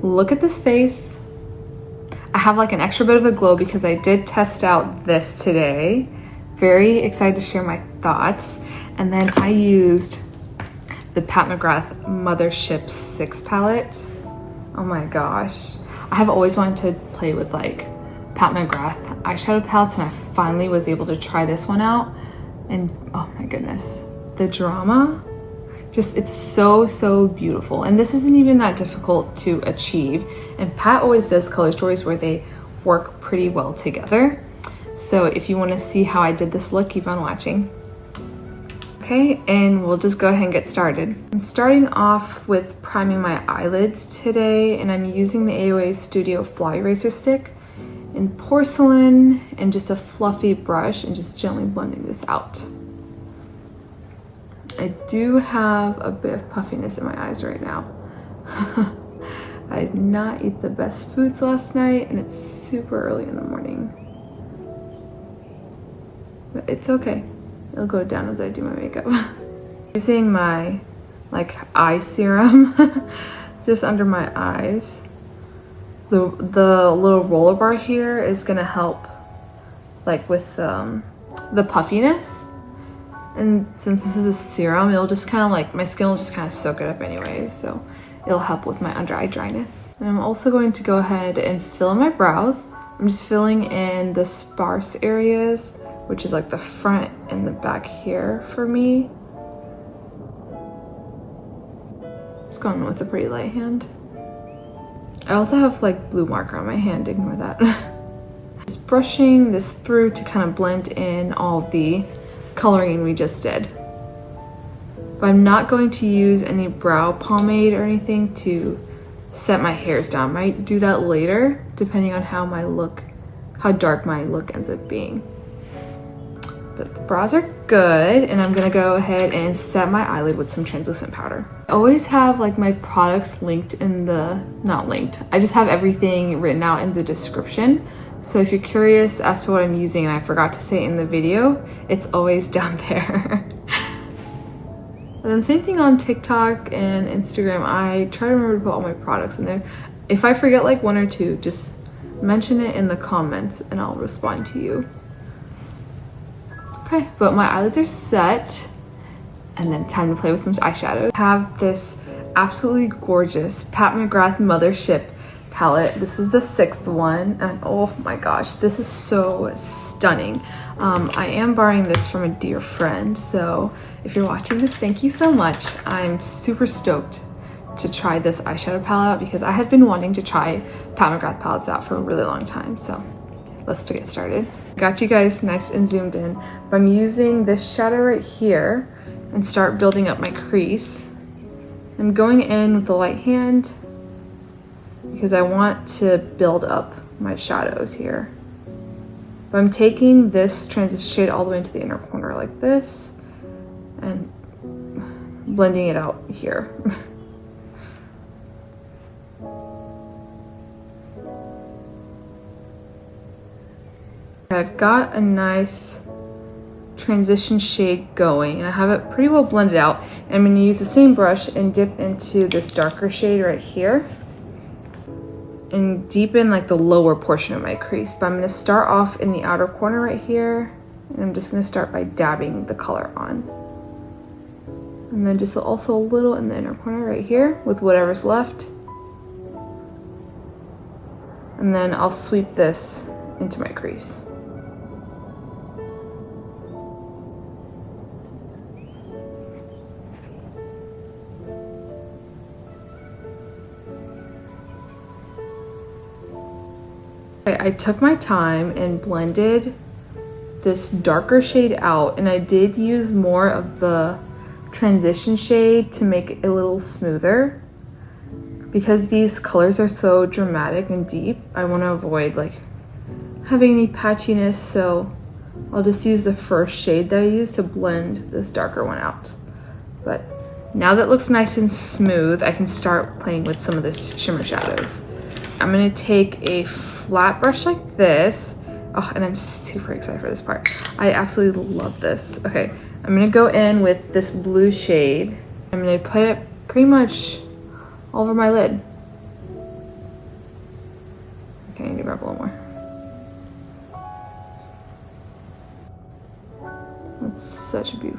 Look at this face. I have like an extra bit of a glow because I did test out this today. Very excited to share my thoughts. And then I used the McGrath Mothership 6 palette. Oh my gosh. I have always wanted to play with like McGrath eyeshadow palettes, and I finally was able to try this one out. And oh my goodness, the drama, just, it's so beautiful. And this isn't even that difficult to achieve. And Pat always does color stories where they work pretty well together. So if you want to see how I did this look, keep on watching. Okay, and we'll just go ahead and get started. I'm starting off with priming my eyelids today, and I'm using the AOA Studio Fly Eraser Stick in porcelain and just a fluffy brush, and just gently blending this out. I do have a bit of puffiness in my eyes right now. I did not eat the best foods last night, and it's super early in the morning. But it's okay. It'll go down as I do my makeup. Using my like eye serum just under my eyes. The little roller bar here is gonna help like with the puffiness. And since this is a serum, it'll just kind of like, my skin will just kind of soak it up anyways, so it'll help with my under eye dryness. And I'm also going to go ahead and fill in my brows. I'm just filling in the sparse areas, which is like the front and the back here for me. Just going with a pretty light hand. I also have like blue marker on my hand, ignore that. Just brushing this through to kind of blend in all the coloring we just did. But I'm not going to use any brow pomade or anything to set my hairs down. I might do that later, depending on how dark my look ends up being. But the brows are good, and I'm gonna go ahead and set my eyelid with some translucent powder. I always have like my products linked in not linked, I just have everything written out in the description. So if you're curious as to what I'm using and I forgot to say it in the video, it's always down there. And then same thing on TikTok and Instagram. I try to remember to put all my products in there. If I forget like one or two, just mention it in the comments and I'll respond to you. Okay, but my eyelids are set, and then time to play with some eyeshadow. I have this absolutely gorgeous McGrath Mothership palette. This is the 6th one, and oh my gosh, this is so stunning. I am borrowing this from a dear friend, so if you're watching this, thank you so much. I'm super stoked to try this eyeshadow palette out because I had been wanting to try McGrath palettes out for a really long time. So let's get started. Got you guys nice and zoomed in. But I'm using this shadow right here and start building up my crease. I'm going in with the light hand because I want to build up my shadows here. But I'm taking this transition shade all the way into the inner corner like this and blending it out here. I've got a nice transition shade going, and I have it pretty well blended out. And I'm going to use the same brush and dip into this darker shade right here and deepen like the lower portion of my crease. But I'm going to start off in the outer corner right here, and I'm just going to start by dabbing the color on. And then just also a little in the inner corner right here with whatever's left. And then I'll sweep this into my crease. I took my time and blended this darker shade out, and I did use more of the transition shade to make it a little smoother. Because these colors are so dramatic and deep, I want to avoid like having any patchiness, so I'll just use the first shade that I used to blend this darker one out. But now that it looks nice and smooth, I can start playing with some of this shimmer shadows. I'm going to take a flat brush like this. Oh, and I'm super excited for this part. I absolutely love this. Okay, I'm going to go in with this blue shade. I'm going to put it pretty much all over my lid.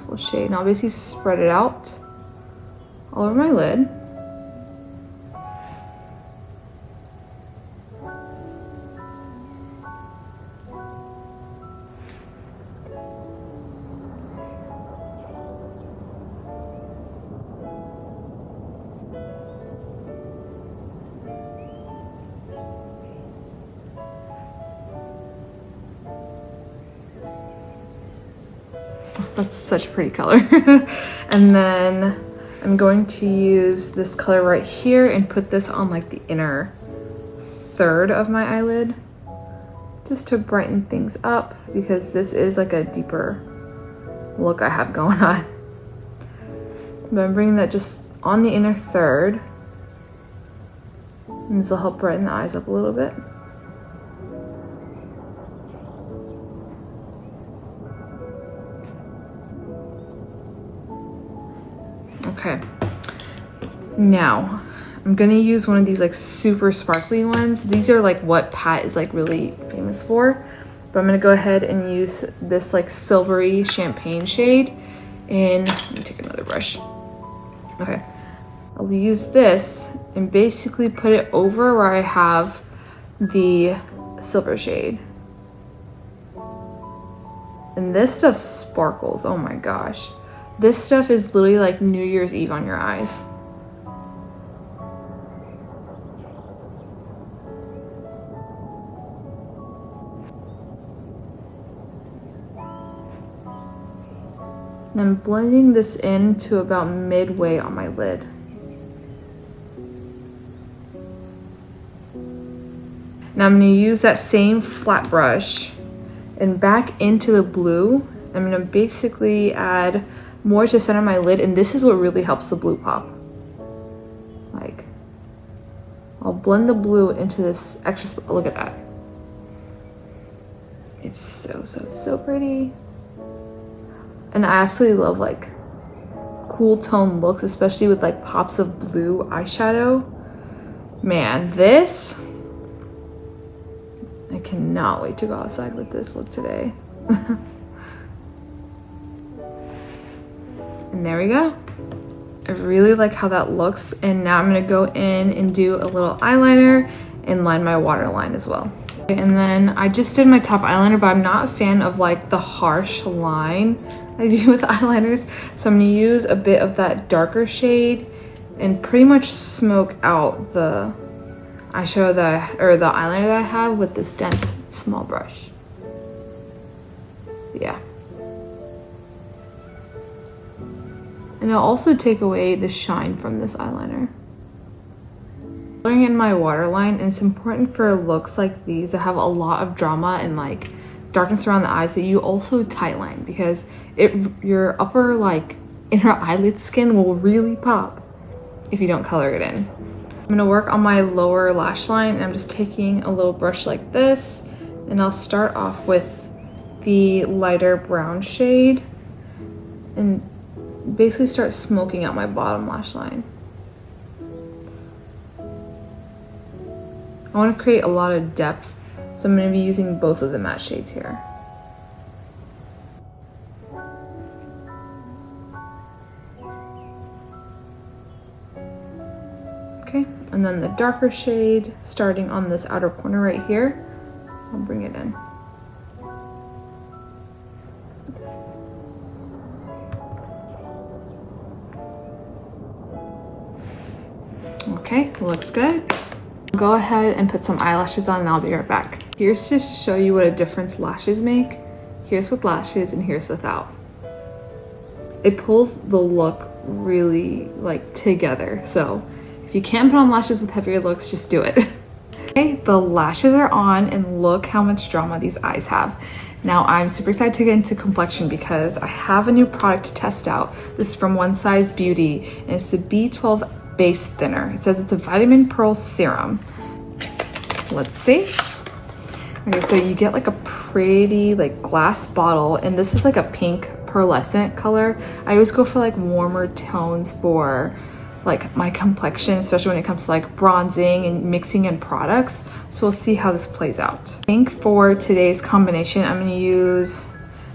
beautiful shade. And I'll basically spread it out all over my lid. That's such a pretty color. And then I'm going to use this color right here and put this on like the inner third of my eyelid just to brighten things up, because this is like a deeper look I have going on. But I'm bringing that just on the inner third, and this will help brighten the eyes up a little bit. Okay, now I'm gonna use one of these like super sparkly ones. These are like what Pat is like really famous for, but I'm gonna go ahead and use this like silvery champagne shade. And let me take another brush. Okay, I'll use this and basically put it over where I have the silver shade. And this stuff sparkles, oh my gosh. This stuff is literally like New Year's Eve on your eyes. And I'm blending this in to about midway on my lid. Now I'm going to use that same flat brush and back into the blue. I'm going to basically add more to the center of my lid, and this is what really helps the blue pop. Like, I'll blend the blue into this extra, look at that. It's so pretty. And I absolutely love like cool tone looks, especially with like pops of blue eyeshadow. Man, this, I cannot wait to go outside with this look today. And there we go. I really like how that looks. And now I'm gonna go in and do a little eyeliner and line my waterline as well. And then I just did my top eyeliner, but I'm not a fan of like the harsh line I do with eyeliners. So I'm gonna use a bit of that darker shade and pretty much smoke out the eyeshadow or the eyeliner that I have with this dense small brush. Yeah. And I'll also take away the shine from this eyeliner. Coloring in my waterline, and it's important for looks like these that have a lot of drama and like darkness around the eyes that you also tightline, because your upper like inner eyelid skin will really pop if you don't color it in. I'm gonna work on my lower lash line, and I'm just taking a little brush like this, and I'll start off with the lighter brown shade and basically start smoking out my bottom lash line. I want to create a lot of depth, so I'm going to be using both of the matte shades here. Okay, and then the darker shade starting on this outer corner right here, I'll bring it in. Okay, looks good. Go ahead and put some eyelashes on and I'll be right back. Here's to show you what a difference lashes make. Here's with lashes and here's without. It pulls the look really like together. So if you can't put on lashes with heavier looks, just do it. Okay, the lashes are on and look how much drama these eyes have. Now I'm super excited to get into complexion because I have a new product to test out. This is from OneSize Beauty and it's the B12 base thinner. It says it's a vitamin pearl serum. Let's see. Okay, so you get like a pretty like glass bottle, and this is like a pink pearlescent color. I always go for like warmer tones for like my complexion, especially when it comes to like bronzing and mixing in products. So we'll see how this plays out. I think for today's combination, I'm gonna use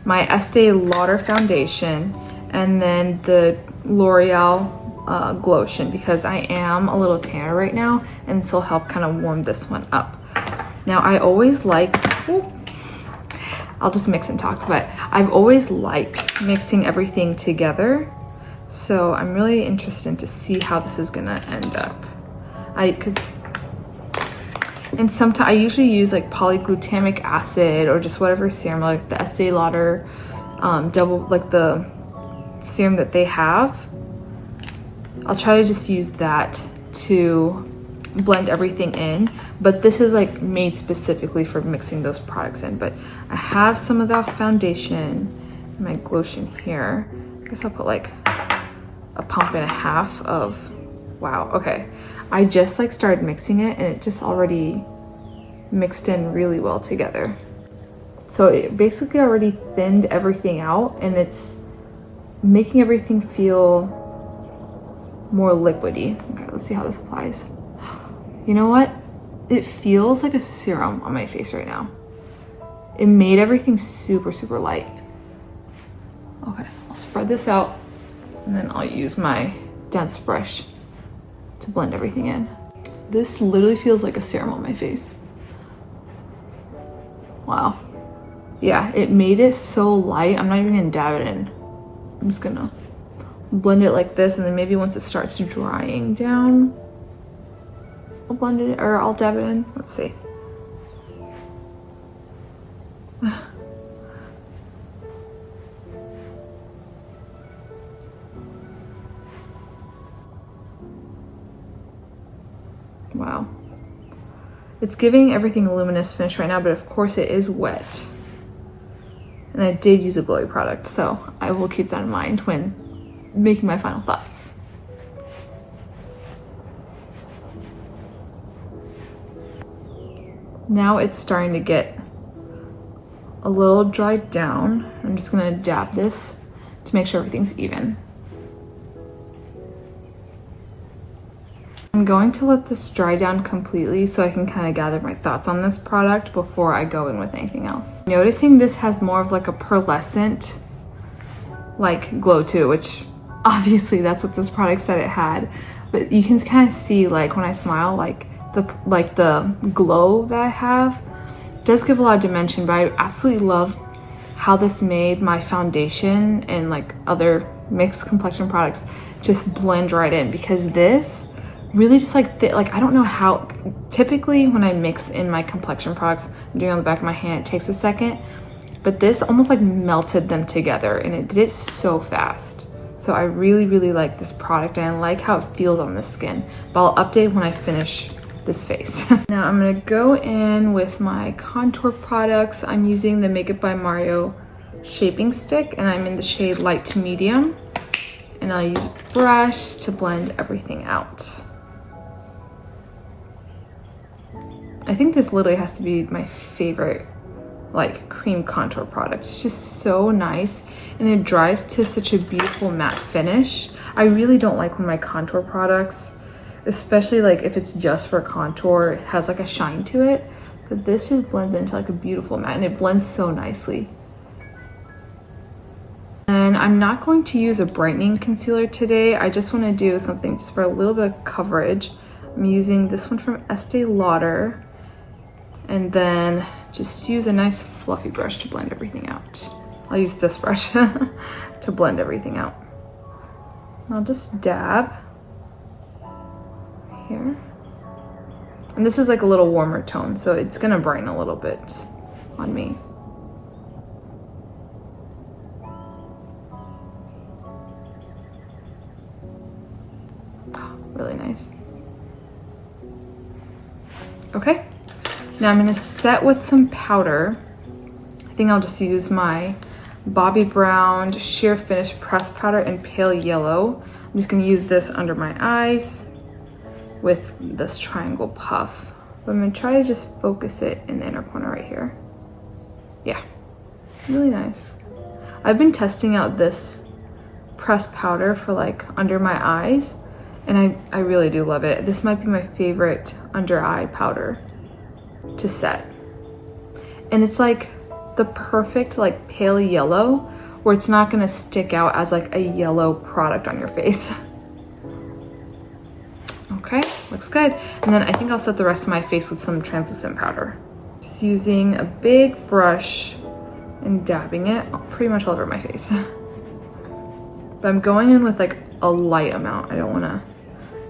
my Estée Lauder foundation, and then the L'Oreal Glotion, because I am a little tanner right now, and this will help kind of warm this one up. Now I always like, I'll just mix and talk, but I've always liked mixing everything together. So I'm really interested to see how this is gonna end up. And sometimes I usually use like polyglutamic acid or just whatever serum, like the Estée Lauder double, like the serum that they have. I'll try to just use that to blend everything in, but this is like made specifically for mixing those products in. But I have some of that foundation in my Glotion here. I guess I'll put like a pump and a half of, wow, okay. I just like started mixing it and it just already mixed in really well together. So it basically already thinned everything out, and it's making everything feel more liquidy. Okay, let's see how this applies. You know what? It feels like a serum on my face right now. It made everything super, super light. Okay, I'll spread this out and then I'll use my dense brush to blend everything in. This literally feels like a serum on my face. Wow. Yeah, it made it so light. I'm not even gonna dab it in. I'm just gonna blend it like this, and then maybe once it starts drying down, I'll blend it, or I'll dab it in. Let's see. Wow. It's giving everything a luminous finish right now, but of course it is wet. And I did use a glowy product, so I will keep that in mind when making my final thoughts. Now it's starting to get a little dried down. I'm just gonna dab this to make sure everything's even. I'm going to let this dry down completely so I can kind of gather my thoughts on this product before I go in with anything else. Noticing this has more of like a pearlescent like glow to it, which obviously that's what this product said it had, but you can kind of see like when I smile, like the glow that I have does give a lot of dimension. But I absolutely love how this made my foundation and like other mixed complexion products just blend right in, because this really just like I don't know how, typically when I mix in my complexion products, I'm doing on the back of my hand, it takes a second, but this almost like melted them together and it did it so fast. So I really, really like this product and I like how it feels on the skin, but I'll update when I finish this face. Now I'm gonna go in with my contour products. I'm using the Makeup by Mario shaping stick and I'm in the shade light to medium, and I'll use a brush to blend everything out. I think this literally has to be my favorite like cream contour product. It's just so nice and it dries to such a beautiful matte finish. I really don't like when my contour products, especially like if it's just for contour, it has like a shine to it, but this just blends into like a beautiful matte and it blends so nicely. And I'm not going to use a brightening concealer today. I just want to do something just for a little bit of coverage. I'm using this one from Estée Lauder, and then just use a nice fluffy brush to blend everything out. I'll use this brush to blend everything out. I'll just dab here. And this is like a little warmer tone, so it's gonna brighten a little bit on me. Really nice. Okay. Now I'm gonna set with some powder. I think I'll just use my Bobbi Brown Sheer Finish Pressed Powder in Pale Yellow. I'm just gonna use this under my eyes with this triangle puff. But I'm gonna try to just focus it in the inner corner right here. Yeah, really nice. I've been testing out this pressed powder for like under my eyes, and I really do love it. This might be my favorite under eye powder to set. And it's like the perfect like pale yellow where it's not gonna stick out as like a yellow product on your face. Okay, looks good. And then I think I'll set the rest of my face with some translucent powder. Just using a big brush and dabbing it pretty much all over my face. But I'm going in with like a light amount. I don't wanna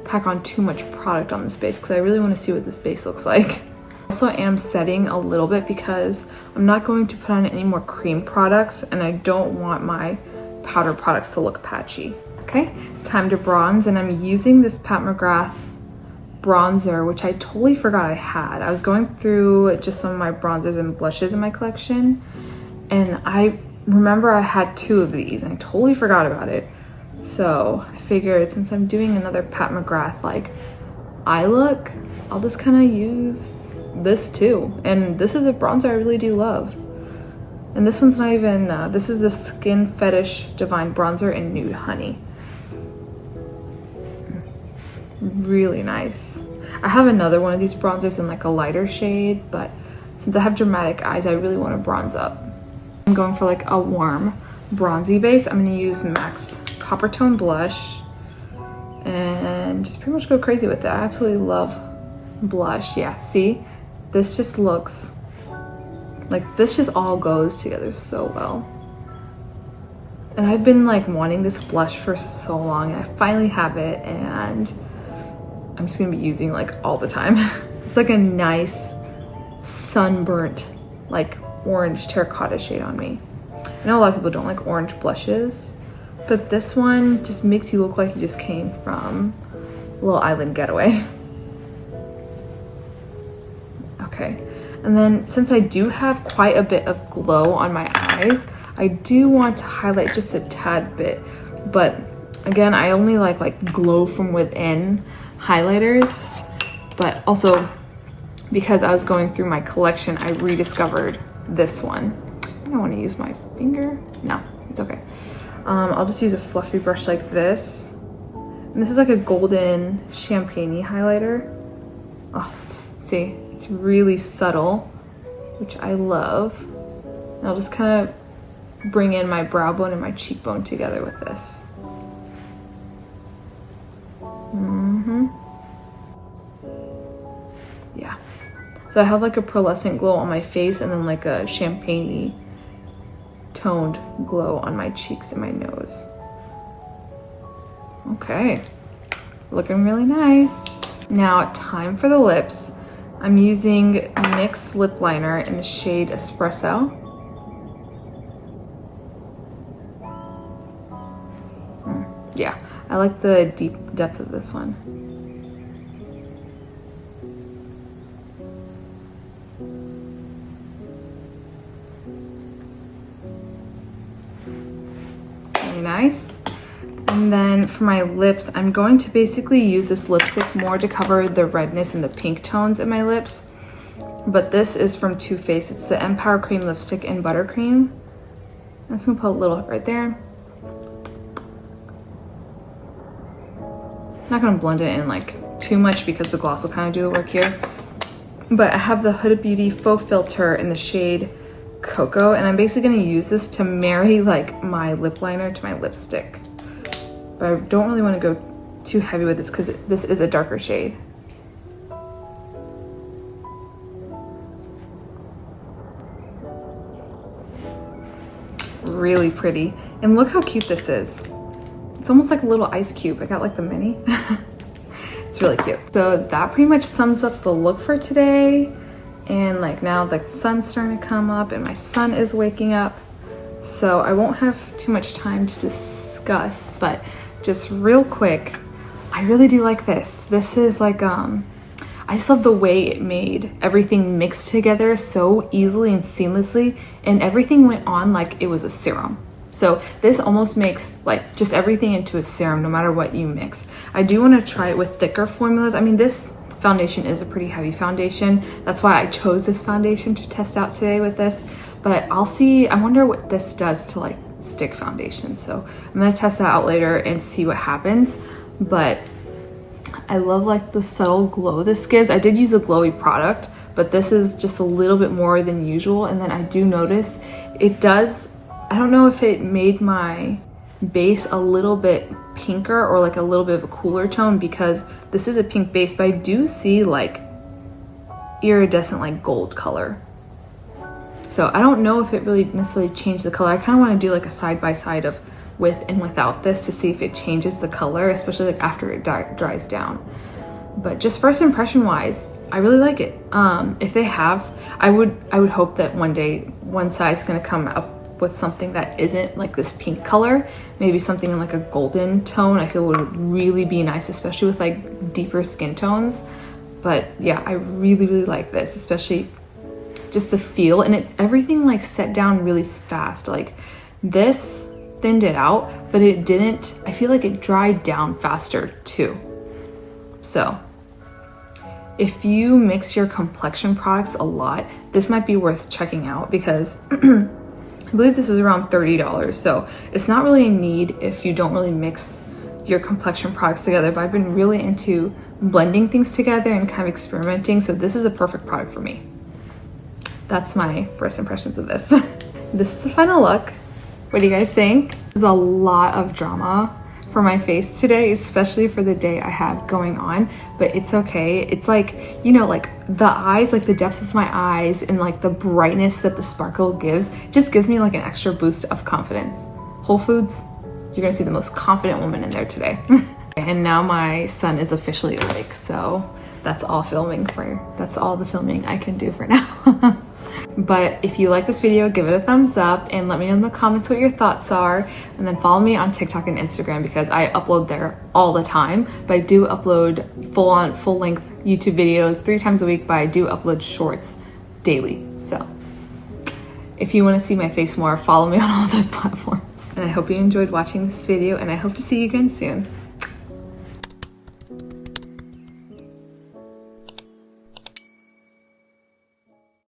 pack on too much product on this base because I really wanna see what this base looks like. Also, I am setting a little bit because I'm not going to put on any more cream products and I don't want my powder products to look patchy. Okay, time to bronze, and I'm using this Pat McGrath bronzer, which I totally forgot I had. I was going through just some of my bronzers and blushes in my collection, and I remember I had 2 of these and I totally forgot about it. So I figured since I'm doing another Pat McGrath like eye look, I'll just kind of use this too. And this is a bronzer I really do love. And this one's not even, this is the Skin Fetish Divine Bronzer in Nude Honey. Really nice. I have another one of these bronzers in like a lighter shade, but since I have dramatic eyes, I really want to bronze up. I'm going for like a warm bronzy base. I'm going to use MAC's Copper Tone Blush and just pretty much go crazy with it. I absolutely love blush. Yeah, see? This just looks like this just all goes together so well. And I've been like wanting this blush for so long, and I finally have it, and I'm just gonna be using like all the time. It's like a nice sunburnt, like orange terracotta shade on me. I know a lot of people don't like orange blushes, but this one just makes you look like you just came from a little island getaway. Okay, and then since I do have quite a bit of glow on my eyes, I do want to highlight just a tad bit, but again, I only like glow from within highlighters, but also because I was going through my collection, I rediscovered this one. I don't want to use my finger. No, it's okay. I'll just use a fluffy brush like this. And this is like a golden champagne-y highlighter. Oh, see, it's really subtle, which I love. And I'll just kind of bring in my brow bone and my cheekbone together with this. Yeah. So I have like a pearlescent glow on my face and then like a champagne-y toned glow on my cheeks and my nose. Okay, looking really nice. Now time for the lips. I'm using NYX lip liner in the shade Espresso. Yeah, I like the deep depth of this one. Really nice. And then for my lips, I'm going to basically use this lipstick more to cover the redness and the pink tones in my lips. But this is from Too Faced. It's the Empower Cream Lipstick in Buttercream. I'm just gonna put a little right there. Not gonna blend it in like too much because the gloss will kind of do the work here. But I have the Huda Beauty Faux Filter in the shade Cocoa, and I'm basically gonna use this to marry like my lip liner to my lipstick. But I don't really want to go too heavy with this because this is a darker shade. Really pretty. And look how cute this is. It's almost like a little ice cube. I got like the mini. It's really cute. So that pretty much sums up the look for today. And like now the sun's starting to come up and my son is waking up. So I won't have too much time to discuss, but just real quick, I really do like this. This is like, I just love the way it made everything mixed together so easily and seamlessly, and everything went on like it was a serum. So this almost makes like just everything into a serum no matter what you mix. I do want to try it with thicker formulas. I mean, this foundation is a pretty heavy foundation. That's why I chose this foundation to test out today with this, but I'll see, I wonder what this does to like stick foundation. So I'm gonna test that out later and see what happens. But I love like the subtle glow this gives. I did use a glowy product, but this is just a little bit more than usual. And then I do notice it does I don't know if it made my base a little bit pinker or like a little bit of a cooler tone, because this is a pink base, but I do see like iridescent like gold color. So I don't know if it really necessarily changed the color. I kind of want to do like a side by side of with and without this to see if it changes the color, especially like after it dries down. But just first impression wise, I really like it. If they have, I would hope that one day OneSize is going to come up with something that isn't like this pink color, maybe something in like a golden tone. I feel would really be nice, especially with like deeper skin tones. But yeah, I really like this, especially just the feel, and everything like set down really fast. Like this thinned it out, but it didn't, I feel like it dried down faster too. So if you mix your complexion products a lot, this might be worth checking out, because I believe this is around $30, so it's not really a need if you don't really mix your complexion products together. But I've been really into blending things together and kind of experimenting, so this is a perfect product for me. That's my first impressions of this. This is the final look. What do you guys think? There's a lot of drama for my face today, especially for the day I have going on, but it's okay. It's like, you know, like the eyes, like the depth of my eyes and like the brightness that the sparkle gives, just gives me like an extra boost of confidence. Whole Foods, you're gonna see the most confident woman in there today. And now my son is officially awake, so that's all the filming I can do for now. But if you like this video, give it a thumbs up and let me know in the comments what your thoughts are, and then follow me on TikTok and Instagram, because I upload there all the time. But I do upload full-length YouTube videos 3 times a week, but I do upload shorts daily. So if you want to see my face more, follow me on all those platforms. And I hope you enjoyed watching this video, and I hope to see you again soon.